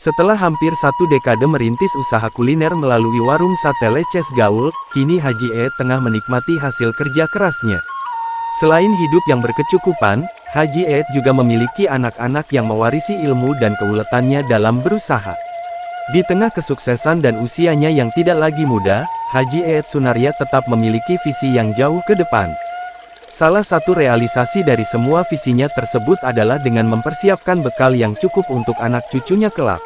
Setelah hampir 1 dekade merintis usaha kuliner melalui warung sate Leces Gaul, kini Haji Eet tengah menikmati hasil kerja kerasnya. Selain hidup yang berkecukupan, Haji Eet juga memiliki anak-anak yang mewarisi ilmu dan keuletannya dalam berusaha. Di tengah kesuksesan dan usianya yang tidak lagi muda, Haji Eet Sunarya tetap memiliki visi yang jauh ke depan. Salah satu realisasi dari semua visinya tersebut adalah dengan mempersiapkan bekal yang cukup untuk anak cucunya kelak.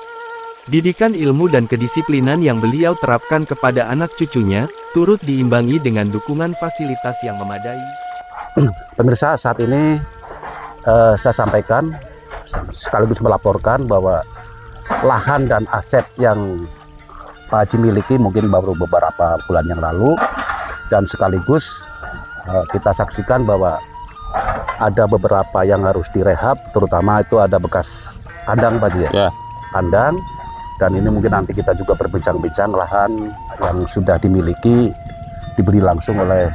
Didikan ilmu dan kedisiplinan yang beliau terapkan kepada anak cucunya, turut diimbangi dengan dukungan fasilitas yang memadai. Pemirsa, saat ini saya sampaikan sekaligus melaporkan bahwa lahan dan aset yang Pak Haji miliki mungkin baru beberapa bulan yang lalu, dan sekaligus kita saksikan bahwa ada beberapa yang harus direhab, terutama itu ada bekas kandang Pak Haji ya. Kandang, dan ini mungkin nanti kita juga berbincang-bincang lahan yang sudah dimiliki diberi langsung oleh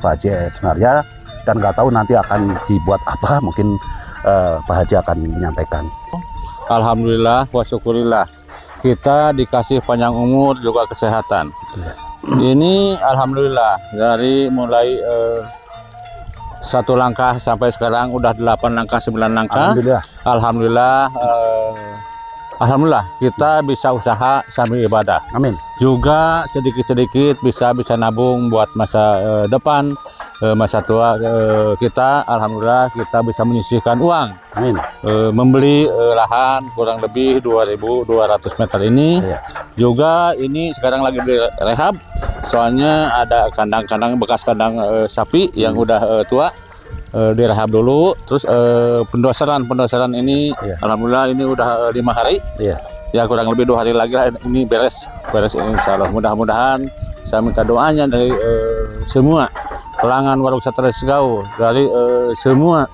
Pak Haji Eet Sunarya, dan nggak tahu nanti akan dibuat apa, mungkin Pak Haji akan menyampaikan. Alhamdulillah wa syukurillah, kita dikasih panjang umur juga kesehatan. Ini alhamdulillah dari mulai 1 langkah sampai sekarang udah 8 langkah 9 langkah. Alhamdulillah kita bisa usaha sambil ibadah. Amin. Juga sedikit-sedikit bisa nabung buat masa depan, masa tua kita. Alhamdulillah kita bisa menyisihkan uang. Amin. Membeli lahan kurang lebih 2.200 meter ini. Juga ini sekarang lagi direhab, soalnya ada kandang-kandang bekas kandang sapi yang udah tua, direhab dulu. Terus pendoseran ini alhamdulillah ini udah 5 hari. Ya kurang lebih 2 hari lagi lah ini beres ini, insyaallah. Mudah-mudahan saya minta doanya dari semua pelanggan warung sate Leces Gaul, dari semua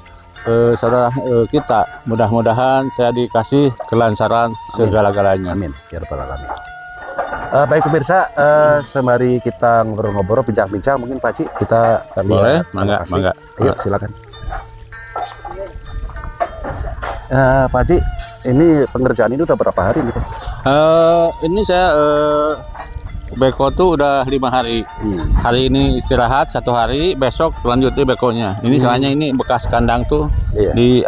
saudara kita, mudah-mudahan saya dikasih kelancaran segala-galanya. Amin ya rabbal alamin. Baik pemirsa, sembari kita ngobrol-ngobrol, bincang-bincang, mungkin Pak Haji kita boleh, mangga. Ayo silakan. Pak Haji, ini pengerjaan ini udah berapa hari nih? Ini saya beko tuh udah 5 hari. Hari ini istirahat 1 hari, besok lanjut bekonya. Ini soalnya ini bekas kandang tuh di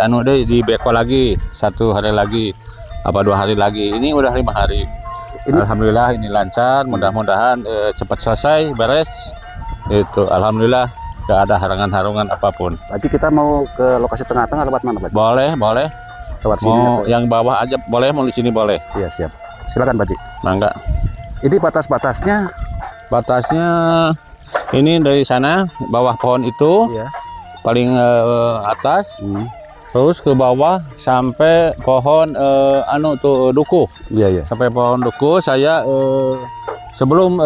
beko lagi 1 hari lagi, apa 2 hari lagi. Ini udah 5 hari. Alhamdulillah ini lancar, mudah-mudahan cepat selesai, beres. Itu alhamdulillah gak ada halangan-halangan apapun. Nanti kita mau ke lokasi tengah-tengah lewat mana Pak? Boleh. Lewat sini mau atau? Yang bawah aja boleh, mau di sini boleh. Iya siap. Silakan Pak Haji. Mangga. Ini batas-batasnya? Batasnya ini dari sana bawah pohon itu paling atas. Terus ke bawah sampai pohon duku. Sampai pohon duku. Saya sebelum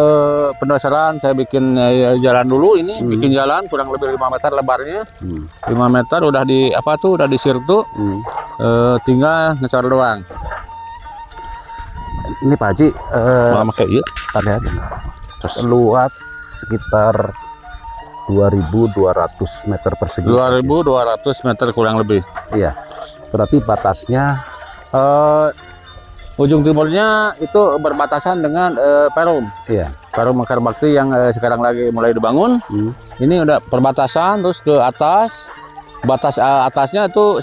pendoseran saya bikin jalan dulu ini, bikin jalan kurang lebih 5 meter lebarnya. 5 meter udah udah disirtu. Tinggal ngecor doang. Ini Pak Haji terus luas sekitar 2.200 meter persegi. 2.200 meter kurang lebih. Iya. Berarti batasnya ujung timurnya itu berbatasan dengan Perum. Perum Mekar Bakti yang sekarang lagi mulai dibangun. Ini udah perbatasan, terus ke atas. Batas atasnya itu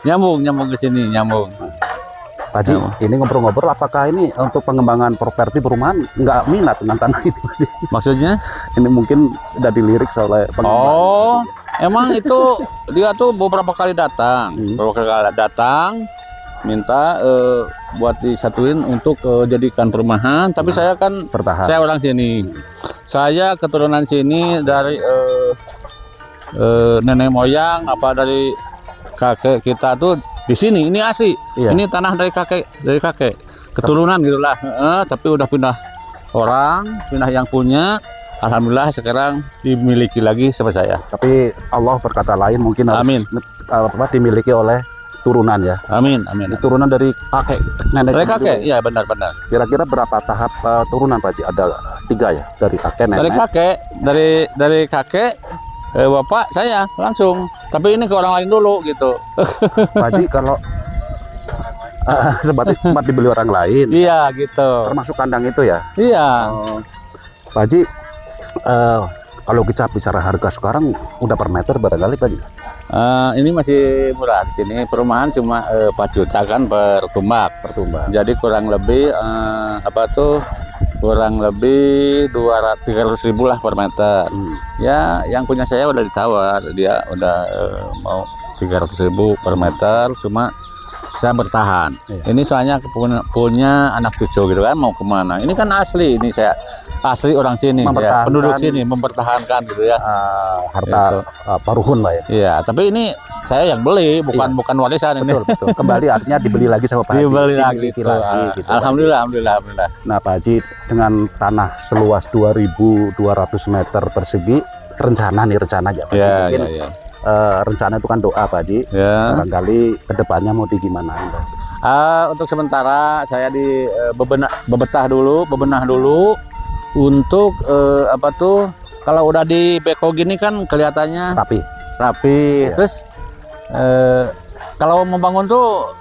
nyambung ke sini, nyambung. Pak Haji, ini ngobrol-ngobrol, apakah ini untuk pengembangan properti perumahan nggak minat dengan tanah itu? Maksudnya? Ini mungkin udah dilirik oleh pengembang. Emang itu dia tuh beberapa kali datang, minta buat disatuin untuk jadikan perumahan. Tapi saya kan bertahan. Saya orang sini, saya keturunan sini dari nenek moyang dari kakek kita tuh di sini. Ini asli. Ini tanah dari kakek keturunan gitulah. Tapi udah pindah orang, pindah yang punya. Alhamdulillah sekarang dimiliki lagi sama saya. Tapi Allah berkata lain, mungkin harus dimiliki oleh turunan ya. Amin. Ini turunan dari kakek, nenek. Dari kakek, ya benar. Kira-kira berapa tahap turunan Pak Haji? Ada 3 ya, dari kakek, nenek. Dari kakek, bapak saya langsung. Tapi ini ke orang lain dulu gitu. Pak Haji, kalau sempat dibeli orang lain. Iya gitu. Termasuk kandang itu ya. Iya. Pak Haji, kalau kita bicara harga sekarang udah per meter barangkali Pak Haji? Ini masih murah di sini. Perumahan cuma 4 juta kan per tumbak. Jadi kurang lebih kurang lebih 200-300 ribu lah per meter. Ya, yang punya saya udah ditawar, dia udah mau 300 ribu per meter, cuma saya bertahan. Ini soalnya punya anak cucu gitu kan, mau kemana? Ini kan asli, ini saya asli orang sini, ya, penduduk sini mempertahankan gitu ya. Harta paruhun lah ya. Iya, tapi ini saya yang beli, bukan warisan ini. Betul. Kembali artinya dibeli lagi sama Pak Haji. Dibeli lagi, gitu, alhamdulillah. Nah Pak Haji, dengan tanah seluas 2.200 meter persegi, rencana aja Pak Haji. Mungkin rencana itu kan doa Pak Haji. Barangkali kedepannya mau digimanain Pak? Untuk sementara saya bebenah dulu untuk kalau udah di beko gini kan kelihatannya rapi. Iya. Terus kalau membangun tuh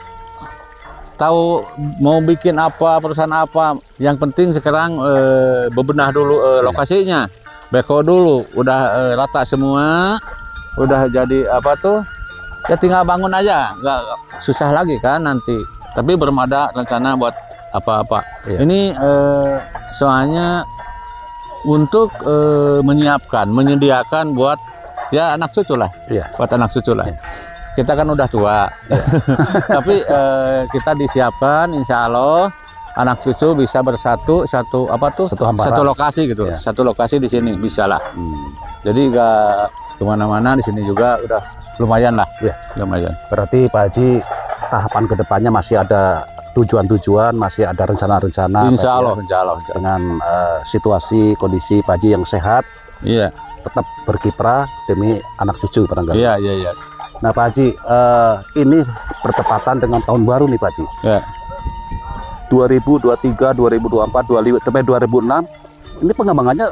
tahu mau bikin apa, perusahaan apa, yang penting sekarang bebenah dulu lokasinya, beko dulu, udah rata semua, udah jadi ya tinggal bangun aja, nggak susah lagi kan nanti. Tapi belum ada rencana buat apa-apa. Ini soalnya untuk menyediakan buat ya anak cucu lah, buat anak cucu lah. Kita kan udah tua, tapi kita disiapkan, insya Allah anak cucu bisa bersatu satu lokasi gitu, satu lokasi di sini bisa lah. Jadi nggak kemana-mana, di sini juga udah lumayan lah, lumayan. Berarti Pak Haji tahapan kedepannya masih ada tujuan-tujuan, masih ada rencana-rencana. Insya Allah. Dengan situasi kondisi Pak Haji yang sehat, tetap berkiprah demi anak cucu barangkali. Iya. Nah Pak Haji, ini bertepatan dengan tahun baru nih Pak Haji. 2023, 2024, 2025 sampai 2006, ini pengembangannya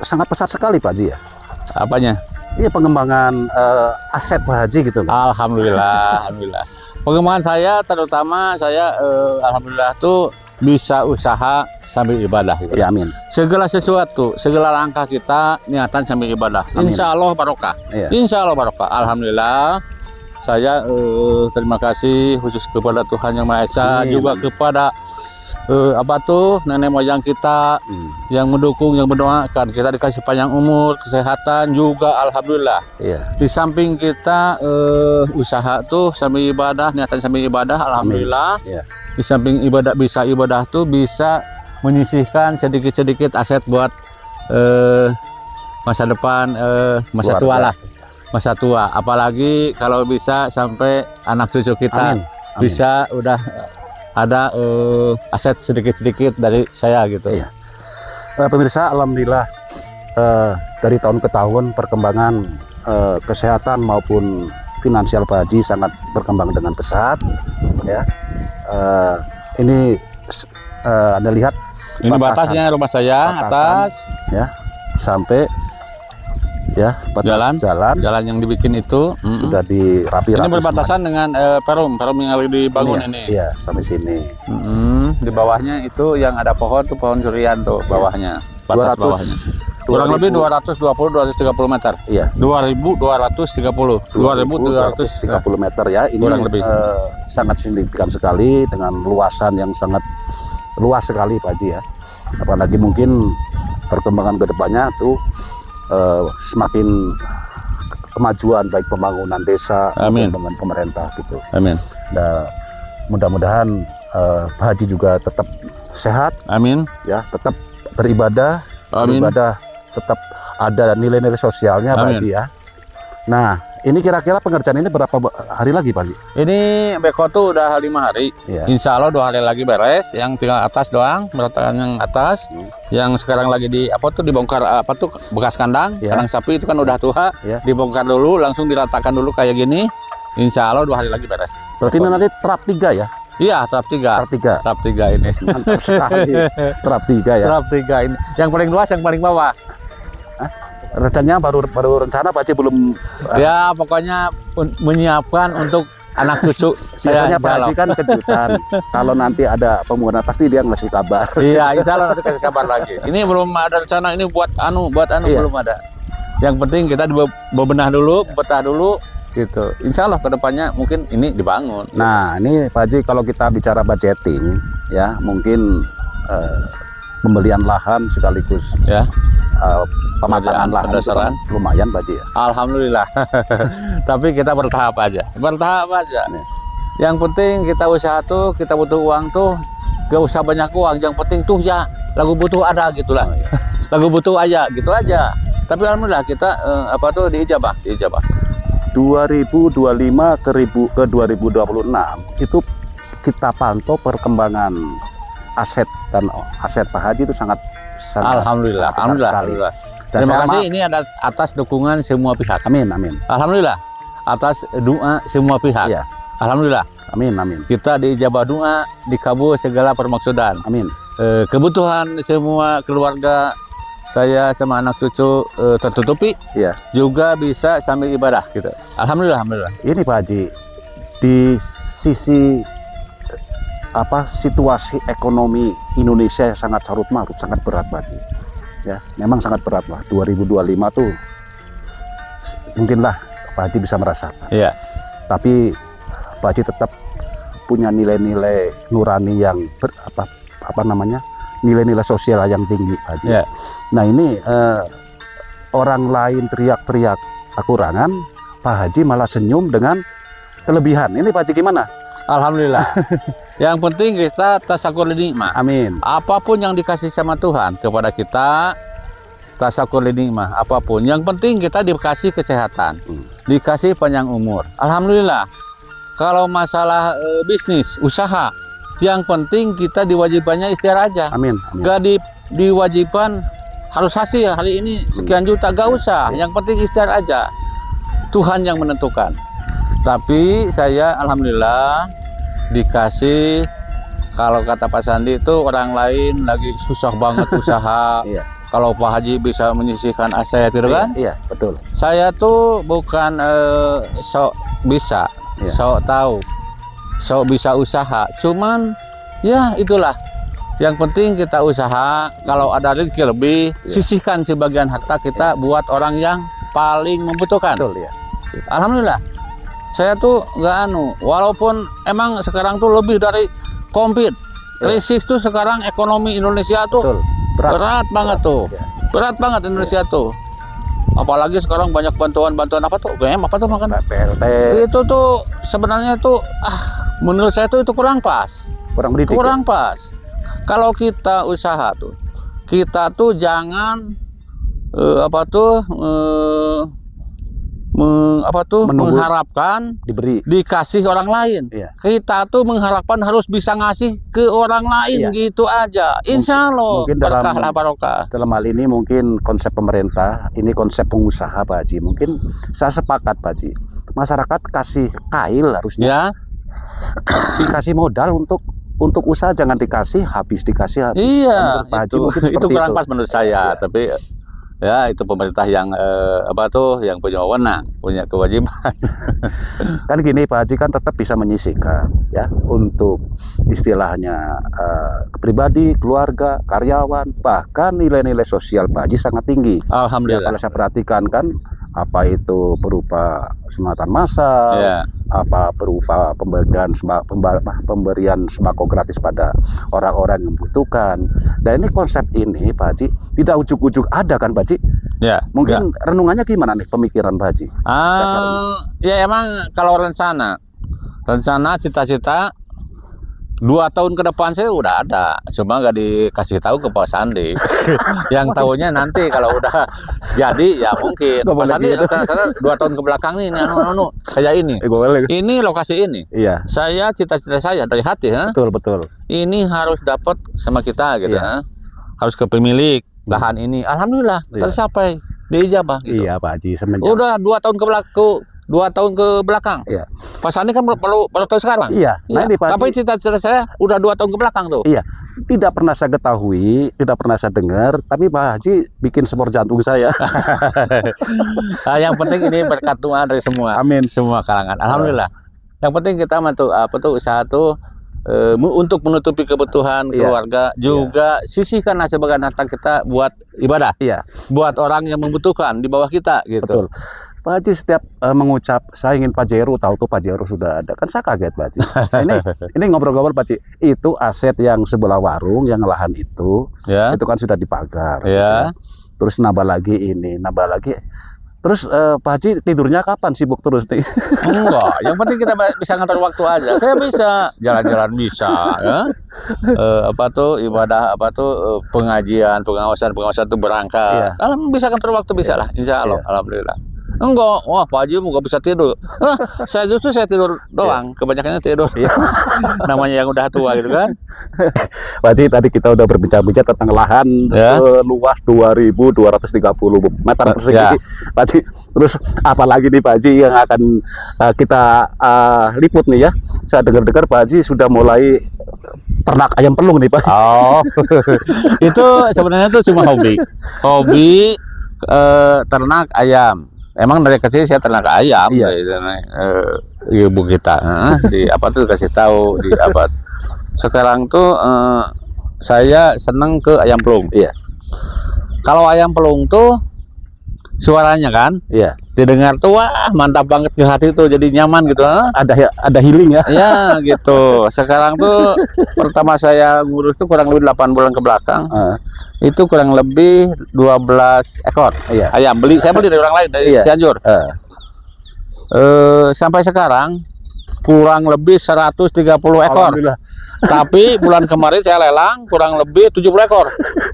sangat pesat sekali Pak Haji ya. Apanya? Iya, pengembangan aset Pak Haji gitu. Alhamdulillah. Pengembangan saya terutama alhamdulillah tuh bisa usaha sambil ibadah gitu. Ya, amin. Segala sesuatu, segala langkah kita niatan sambil ibadah. Amin. Insya Allah barokah. Insya Allah barokah. Alhamdulillah. Saya terima kasih khusus kepada Tuhan Yang Maha Esa, juga kepada nenek moyang kita yang mendukung, yang mendoakan kita dikasih panjang umur, kesehatan juga alhamdulillah. Di samping kita usaha tuh sambil ibadah, niatan sambil ibadah alhamdulillah. Di samping ibadah tuh bisa menyisihkan sedikit-sedikit aset buat masa depan, masa tua lah. Masa tua, apalagi kalau bisa sampai anak cucu kita bisa udah ada aset sedikit-sedikit dari saya gitu. Pemirsa, alhamdulillah dari tahun ke tahun perkembangan kesehatan maupun finansial Pak Haji sangat berkembang dengan pesat. Ini Anda lihat ini batasnya rumah saya atas sampai jalan yang dibikin itu sudah dirapi. Ini berbatasan dengan perum yang lagi dibangun ini. Iya, sampai sini. Di bawahnya itu yang ada pohon tuh, pohon curian tuh bawahnya. Batas bawahnya. Kurang lebih 230 meter. Iya. 2230 meter ya. Ini kurang lebih sangat signifikan sekali dengan luasan yang sangat luas sekali Pak Haji ya. Apalagi mungkin perkembangan kedepannya tuh semakin kemajuan baik pembangunan desa dengan pemerintah gitu. Amin. Nah, mudah-mudahan Pak Haji juga tetap sehat. Amin. Ya, tetap beribadah. Amin. Beribadah tetap ada nilai-nilai sosialnya Pak Haji ya. Nah, ini kira-kira pengerjaan ini berapa hari lagi Pak Haji? Ini beko tuh udah 5 hari. Insya Allah 2 hari lagi beres. Yang tinggal atas doang, meratakan yang atas. Yang sekarang lagi dibongkar bekas kandang, kandang sapi itu kan udah tua. Dibongkar dulu, langsung diratakan dulu kayak gini. Insya Allah 2 hari lagi beres. Berarti nanti trap 3 ya? Iya, trap 3. Trap 3 ini. Mantap sekali. Trap 3 ya. Trap 3 ini. Yang paling luas, yang paling bawah. Rencananya baru rencana Pak Haji belum. Ya pokoknya menyiapkan untuk anak cucu saya Biasanya Pak Haji jalap. kan kejutan. Kalau nanti ada pembunuhan pasti dia ngasih kabar. Iya, insya Allah nanti kasih kabar lagi. Ini belum ada rencana ini buat anu Iya. belum ada. Yang penting kita bebenah dulu, betah dulu, gitu. Insya Allah kedepannya mungkin ini dibangun. Nah, ini Pak Haji kalau kita bicara budgeting, ya mungkin pembelian lahan sekaligus Ya, pematangan lahan itu pendasaran. kan lumayan Pak Haji ya. Alhamdulillah. Tapi kita bertahap aja, bertahap aja. Nih. Yang penting kita usaha tuh, kita butuh uang tuh, gak usah banyak uang. Yang penting tuh ya lagu butuh ada gitulah. Lagu butuh aja, gitu aja. Tapi alhamdulillah kita diijabah. 2025 ke 2026 itu kita pantau perkembangan aset dan aset Pak Haji itu sangat Alhamdulillah, sangat besar sekali. alhamdulillah. Dan Terima saya kasih ini ada atas dukungan semua pihak. Amin, amin. Alhamdulillah. Atas doa semua pihak. Iya. Alhamdulillah. Amin, amin. Kita diijabah doa, dikabul segala permaksudan. Amin. Kebutuhan semua keluarga saya sama anak cucu tertutupi. Iya. Juga bisa sambil ibadah gitu. Alhamdulillah, alhamdulillah. Ini Pak Haji, di sisi situasi ekonomi Indonesia yang sangat carut marut, sangat berat Pak Haji. Ya, memang sangat berat lah. 2025 tuh mungkinlah Pak Haji bisa merasakan. Iya. Tapi Pak Haji tetap punya nilai-nilai nurani yang nilai-nilai sosial yang tinggi Pak Haji. Iya. Nah ini orang lain teriak-teriak kekurangan, Pak Haji malah senyum dengan kelebihan. Ini Pak Haji gimana? Alhamdulillah. Yang penting kita tasakur nikmah. Amin. Apapun yang dikasih sama Tuhan kepada kita, tasakur nikmah apapun. Yang penting kita dikasih kesehatan, dikasih panjang umur. Alhamdulillah. Kalau masalah bisnis, usaha, yang penting kita diwajibannya ikhtiar aja. Amin. Amin. Gak diwajiban harus hasil hari ini sekian juta, gak usah. Yang penting ikhtiar aja. Tuhan yang menentukan. Tapi saya alhamdulillah dikasih, kalau kata Pak Sandi itu orang lain lagi susah banget usaha. Iya. Kalau Pak Haji bisa menyisihkan aset gitu kan? Iya, betul. Saya tuh bukan sok bisa, Iya. sok tahu, sok bisa usaha. Cuman ya itulah. Yang penting kita usaha. Kalau ada rezeki lebih, sisihkan sebagian harta kita buat orang yang paling membutuhkan. Betul ya. Alhamdulillah. Saya tuh nggak walaupun emang sekarang tuh lebih dari komplit. Krisis tuh sekarang ekonomi Indonesia tuh Betul. berat banget tuh. Ya. Berat banget Indonesia tuh. Apalagi sekarang banyak bantuan-bantuan apa tuh? Apa tuh makan? PLT Itu tuh sebenarnya tuh menurut saya tuh itu kurang pas. kurang mendidik. Kurang pas. Kalau kita usaha tuh, kita tuh jangan Menunggu mengharapkan diberi. dikasih orang lain. Iya. Kita tuh mengharapkan harus bisa ngasih ke orang lain Iya. gitu aja. Insya Allah mungkin dalam- berkah lah barokah. Dalam hal ini mungkin konsep pemerintah, ini konsep pengusaha Pak Haji. Mungkin saya sepakat Pak Haji. Masyarakat kasih kail harusnya. Ya, Dikasih modal untuk usaha, jangan dikasih habis. iya. Menurut Pak Haji Itu mungkin seperti kurang itu. pas menurut saya. Iya. Tapi ya itu pemerintah yang yang punya wewenang, punya kewajiban. Kan gini Pak Haji kan tetap bisa menyisihkan ya untuk istilahnya pribadi, keluarga, karyawan, bahkan nilai-nilai sosial Pak Haji sangat tinggi. Ya, Alhamdulillah. kalau saya perhatikan kan apa itu berupa sunatan massal, Ya. apa berupa pemberian sembako gratis pada orang-orang yang membutuhkan. Dan ini konsep ini Pak Haji tidak ujuk-ujuk ada kan Pak Haji? Ya. Mungkin renungannya gimana nih pemikiran Pak Haji? Ya emang kalau rencana cita-cita 2 tahun ke depan saya udah ada, cuma nggak dikasih tahu ke Pak Sandi. Yang tahunya nanti kalau udah jadi ya mungkin. Nggak Pak boleh Sandi gitu. rencana 2 tahun ke belakang nih kayak ini. Ini lokasi ini. Iya, Saya cita-cita saya dari hati, betul. ini harus dapat sama kita gitu, Iya. harus ke pemilik lahan ini. Alhamdulillah Iya. tercapai, diijabah gitu. Iya Pak Haji semenjak. Udah 2 tahun ke belakang. 2 tahun ke belakang. Iya. Pak Sandi kan baru tahu sekarang. Iya. Nah ini Pak Tapi Haji cita-cita saya udah 2 tahun ke belakang tuh. Iya. Tidak pernah saya ketahui, tidak pernah saya dengar, tapi Pak Haji bikin skor jantung saya. Nah, yang penting ini berkat Tuhan dari semua. Amin. Semua kalangan. Alhamdulillah. Yang penting kita usaha tuh untuk menutupi kebutuhan keluarga, juga sisihkan sebagian harta kita buat ibadah, buat orang yang membutuhkan di bawah kita gitu. Betul. Pak Haji setiap mengucap saya ingin Pajero, tahu tuh Pajero sudah ada, kan saya kaget Pak Haji. ini ngobrol-ngobrol Pak Haji, itu aset yang sebelah warung, yang lahan itu kan sudah dipagar. Terus nambah lagi ini, nambah lagi. Terus Pak Haji tidurnya kapan, sibuk terus nih? Enggak, yang penting kita bisa ngatur waktu aja. Saya bisa jalan-jalan, bisa ya. Ibadah pengajian, pengawasan tuh berangkat. Kalau bisa ngatur waktu bisa lah, insya Allah, alhamdulillah. Enggak, wah Pak Haji nggak bisa tidur. Saya tidur doang, kebanyakannya tidur. Namanya yang udah tua gitu kan. Pak Haji, tadi kita udah berbincang-bincang tentang lahan luas 2.230 meter persegi. Pak Haji, terus apalagi nih Pak Haji yang akan kita liput nih ya? Saya dengar-dengar Pak Haji sudah mulai ternak ayam pelung nih Pak. Oh, itu sebenarnya tuh cuma hobi ternak ayam. Emang dari kecil saya ternak ayam, ibu kita kasih tahu di apa. Sekarang tuh saya seneng ke ayam pelung. Kalau ayam pelung tuh suaranya kan, didengar tuh wah mantap banget ke hati tuh, jadi nyaman gitu. Ada healing ya. Ya gitu. Sekarang tuh pertama saya ngurus tuh kurang lebih 8 bulan ke belakang. Itu kurang lebih 12 ekor ayam saya beli dari orang lain, dari Cianjur. Sampai sekarang kurang lebih 130 ekor. Tapi bulan kemarin saya lelang kurang lebih 70 ekor.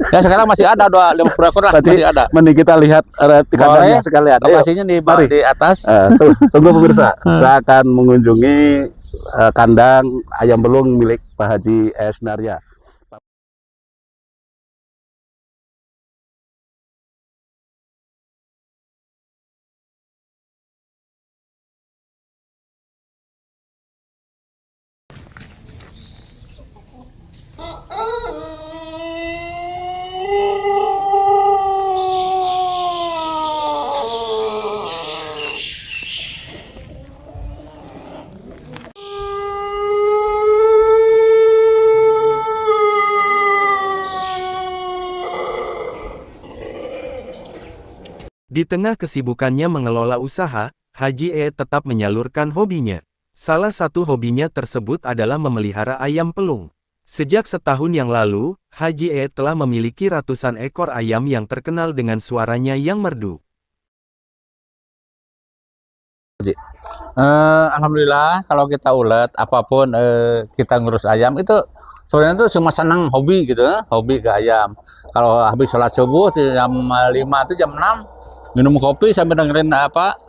Ya sekarang masih ada 50 ekor lah, masih ada. Mending kita lihat kandangnya sekalian. Lokasinya di atas. Tunggu pemirsa, saya akan mengunjungi kandang ayam pelung milik Pak Haji Esnarya. Di tengah kesibukannya mengelola usaha, Haji E tetap menyalurkan hobinya. Salah satu hobinya tersebut adalah memelihara ayam pelung. Sejak setahun yang lalu, Haji E telah memiliki ratusan ekor ayam yang terkenal dengan suaranya yang merdu. Alhamdulillah, kalau kita ulet apapun kita ngurus ayam itu sebenarnya itu cuma senang hobi gitu, hobi ke ayam. Kalau habis sholat subuh jam 5 itu jam 6 minum kopi sambil dengerin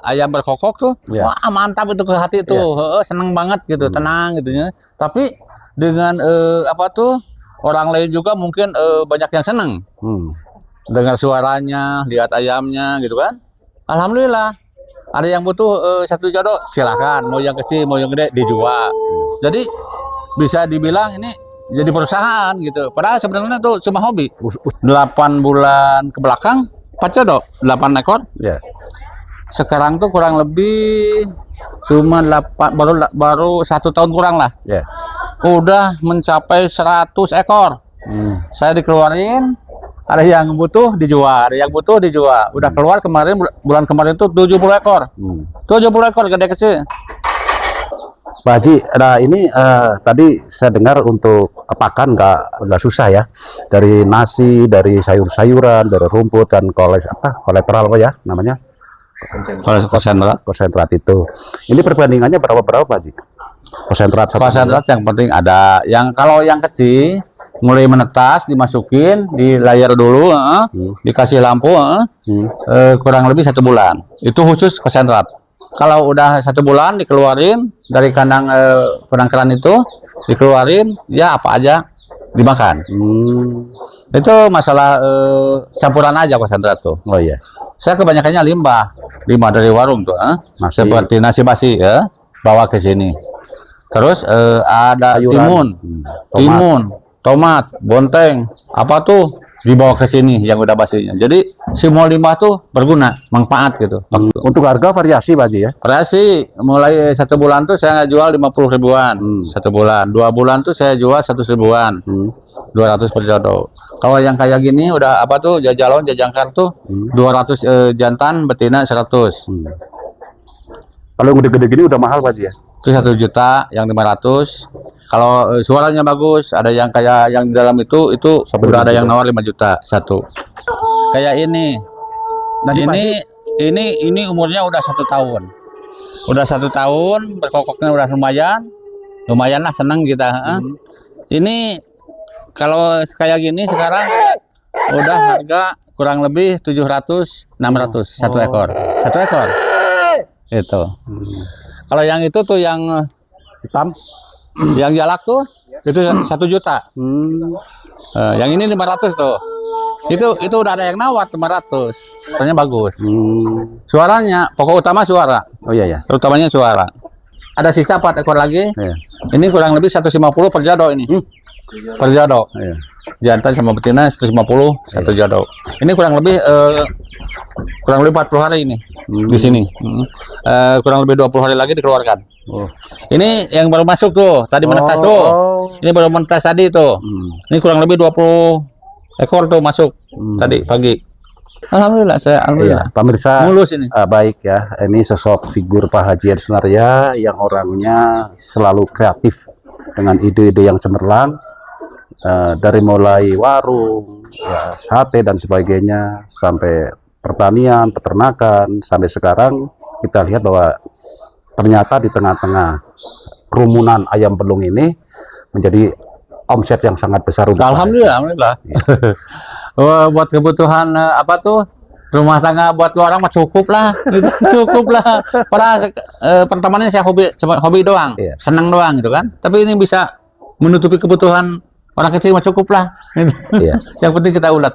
ayam berkokok tuh, wah mantap itu ke hati tuh, seneng banget gitu, tenang gitu ya. Tapi dengan orang lain juga mungkin banyak yang seneng dengar suaranya, lihat ayamnya gitu kan. Alhamdulillah, ada yang butuh satu jodoh silahkan, mau yang kecil mau yang gede dijual. Jadi bisa dibilang ini jadi perusahaan gitu. Padahal sebenarnya tuh cuma hobi. 8 bulan ke belakang 4 jodoh, 8 ekor. Sekarang tuh kurang lebih cuma 8, baru 1 tahun kurang lah. Udah mencapai 100 ekor. Saya dikeluarin, ada yang butuh dijual, ada yang butuh dijual. Udah keluar kemarin, bulan kemarin tuh 70 ekor. 70 ekor gede kecil. Pak Haji, nah ini tadi saya dengar untuk pakan nggak susah ya, dari nasi, dari sayur-sayuran, dari rumput dan kolateral apa ya namanya? Konsentrat itu. Ini perbandingannya berapa Pak Haji? Konsentrat yang penting ada. Yang kalau yang kecil mulai menetas dimasukin di layar dulu, dikasih lampu, kurang lebih 1 bulan. Itu khusus konsentrat. Kalau udah 1 bulan dikeluarin dari kandang penangkaran itu, dikeluarin ya apa aja dimakan. Itu masalah campuran aja konsentrat tuh. Oh iya. Saya kebanyakannya limbah dari warung tuh, seperti nasi basi ya, bawa ke sini. Terus ada timun, tomat, bonteng, apa tuh dibawa ke sini yang udah basinya. Jadi semua limbah tuh berguna, manfaat gitu. Untuk harga variasi Pak Haji ya? Variasi, mulai 1 bulan tuh saya jual 50 ribuan, 1 bulan. 2 bulan tuh saya jual 100 ribuan, 200 per jodoh. Kalau yang kayak gini udah apa tuh, jajalon, jajangkar tuh 200 jantan, betina 100. Kalau yang gede-gede gini udah mahal Pak Haji ya? Itu 1 juta, yang 500. Kalau suaranya bagus, ada yang kayak yang di dalam itu udah ada yang nawar 5 juta satu. Kayak ini. Nah, ini umurnya udah 1 tahun. Udah 1 tahun, berkokoknya udah lumayan lah, senang kita. Ini kalau kayak gini sekarang udah harga kurang lebih 700-600 satu ekor. Itu. Kalau yang itu tuh yang hitam, yang jalak tuh itu 1 juta. Yang ini 500 tuh. Itu udah ada yang nawar 500. Suaranya bagus. Suaranya pokok utama suara. Oh iya ya. Terutamanya suara. Ada sisa 4 ekor lagi. Iya. Ini kurang lebih 150 per jodoh ini. Per jodoh. Iya. Jantan sama betina 150 satu jodoh. Ini kurang lebih 40 hari ini di sini. Kurang lebih 20 hari lagi dikeluarkan. Ini yang baru masuk tuh, tadi menetas tuh. Ini baru menetas tadi tuh. Ini kurang lebih 20 ekor tuh masuk tadi pagi. Alhamdulillah, alhamdulillah. Iya, pemirsa, mulus ini. Baik ya, ini sosok figur Pak Haji Edi Sunaria yang orangnya selalu kreatif dengan ide-ide yang cemerlang. Dari mulai warung, ya, sate dan sebagainya, sampai pertanian, peternakan, sampai sekarang kita lihat bahwa ternyata di tengah-tengah kerumunan ayam pelung ini menjadi omset yang sangat besar untuk Alhamdulillah, alhamdulillah. Buat kebutuhan apa tuh rumah tangga buat lu orang mah cukup lah, gitu. Cukup lah. Padahal pertamanya saya hobi doang, senang doang gitu kan. Tapi ini bisa menutupi kebutuhan orang kecil mah cukup lah. Yang penting kita ulat.